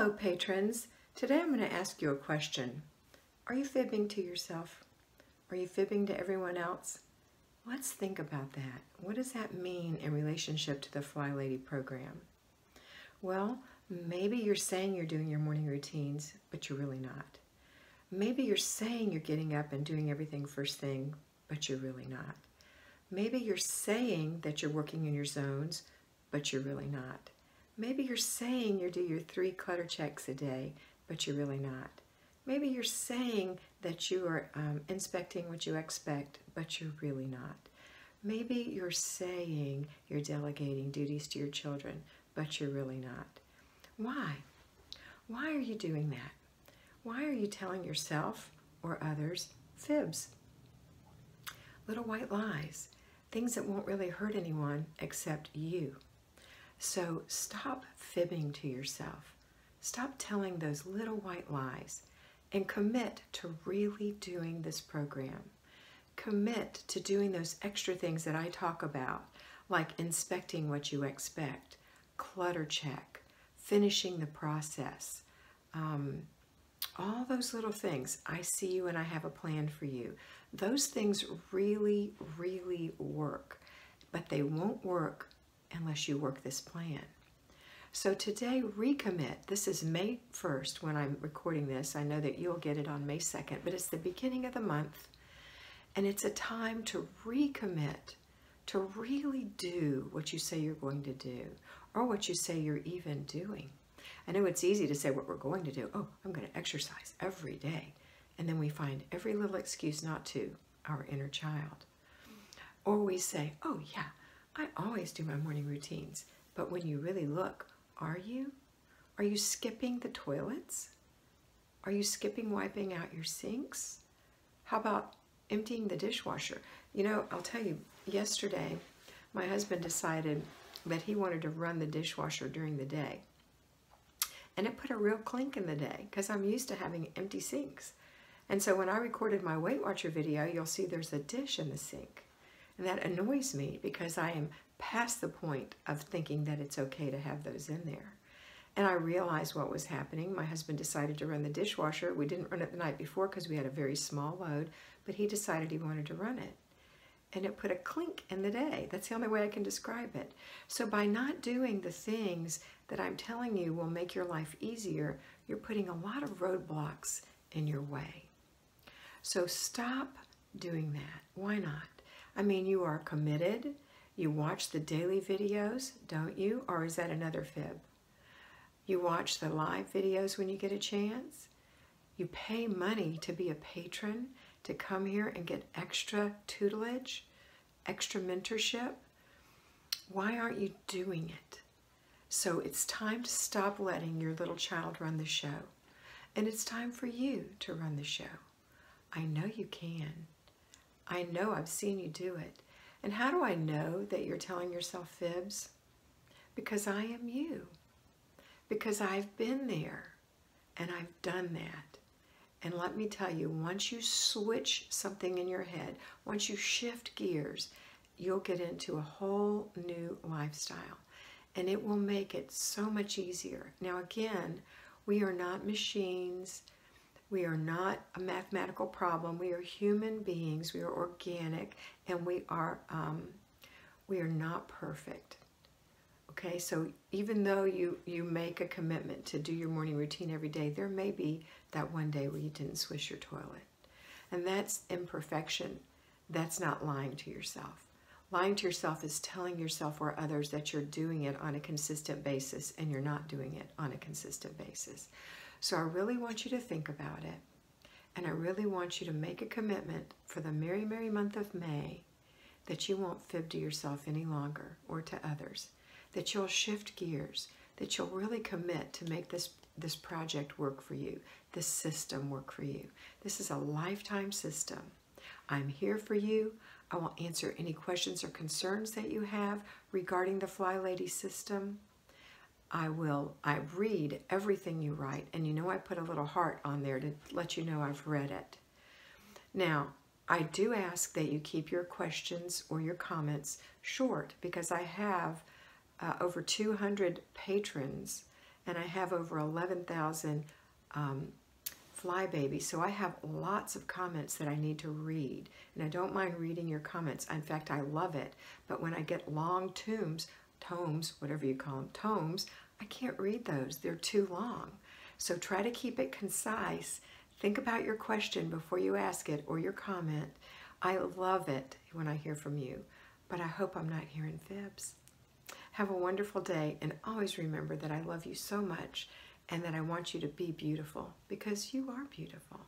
Hello patrons, today I'm going to ask you a question. Are you fibbing to yourself? Are you fibbing to everyone else? Let's think about that. What does that mean in relationship to the Flylady program? Well, maybe you're saying you're doing your morning routines, but you're really not. Maybe you're saying you're getting up and doing everything first thing, but you're really not. Maybe you're saying that you're working in your zones, but you're really not. Maybe you're saying you do your 3 clutter checks a day, but you're really not. Maybe you're saying that you are inspecting what you expect, but you're really not. Maybe you're saying you're delegating duties to your children, but you're really not. Why? Why are you doing that? Why are you telling yourself or others fibs? Little white lies, things that won't really hurt anyone except you. So stop fibbing to yourself. Stop telling those little white lies and commit to really doing this program. Commit to doing those extra things that I talk about, like inspecting what you expect, clutter check, finishing the process, all those little things. I see you and I have a plan for you. Those things really, really work, but they won't work unless you work this plan. So today, recommit. This is May 1st when I'm recording this. I know that you'll get it on May 2nd, but it's the beginning of the month, and it's a time to recommit, to really do what you say you're going to do, or what you say you're even doing. I know it's easy to say what we're going to do. Oh, I'm going to exercise every day. And then we find every little excuse not to, our inner child. Or we say, oh yeah, I always do my morning routines. But when you really look, are you? Are you skipping the toilets? Are you skipping wiping out your sinks? How about emptying the dishwasher? You know, I'll tell you, yesterday, my husband decided that he wanted to run the dishwasher during the day. And it put a real clink in the day because I'm used to having empty sinks. And so when I recorded my Weight Watcher video, you'll see there's a dish in the sink. And that annoys me because I am past the point of thinking that it's okay to have those in there. And I realized what was happening. My husband decided to run the dishwasher. We didn't run it the night before because we had a very small load, but he decided he wanted to run it. And it put a clink in the day. That's the only way I can describe it. So by not doing the things that I'm telling you will make your life easier, you're putting a lot of roadblocks in your way. So stop doing that. Why not? I mean, you are committed. You watch the daily videos, don't you? Or is that another fib? You watch the live videos when you get a chance. You pay money to be a patron, to come here and get extra tutelage, extra mentorship. Why aren't you doing it? So it's time to stop letting your little child run the show. And it's time for you to run the show. I know you can. I know I've seen you do it. And how do I know that you're telling yourself fibs? Because I am you. Because I've been there and I've done that. And let me tell you, once you switch something in your head, once you shift gears, you'll get into a whole new lifestyle. And it will make it so much easier. Now again, we are not machines. We are not a mathematical problem. We are human beings. We are organic, and we are not perfect. Okay, so even though you make a commitment to do your morning routine every day, there may be that one day where you didn't swish your toilet. And that's imperfection. That's not lying to yourself. Lying to yourself is telling yourself or others that you're doing it on a consistent basis, and you're not doing it on a consistent basis. So I really want you to think about it, and I really want you to make a commitment for the merry, merry month of May that you won't fib to yourself any longer or to others, that you'll shift gears, that you'll really commit to make this project work for you, this system work for you. This is a lifetime system. I'm here for you. I will answer any questions or concerns that you have regarding the Flylady system. I read everything you write, and you know I put a little heart on there to let you know I've read it. Now, I do ask that you keep your questions or your comments short because I have over 200 patrons and I have over 11,000 fly babies, so I have lots of comments that I need to read, and I don't mind reading your comments. In fact, I love it. But when I get long tomes, whatever you call them, tomes, I can't read those. They're too long. So try to keep it concise. Think about your question before you ask it, or your comment. I love it when I hear from you, but I hope I'm not hearing fibs. Have a wonderful day, and always remember that I love you so much and that I want you to be beautiful, because you are beautiful.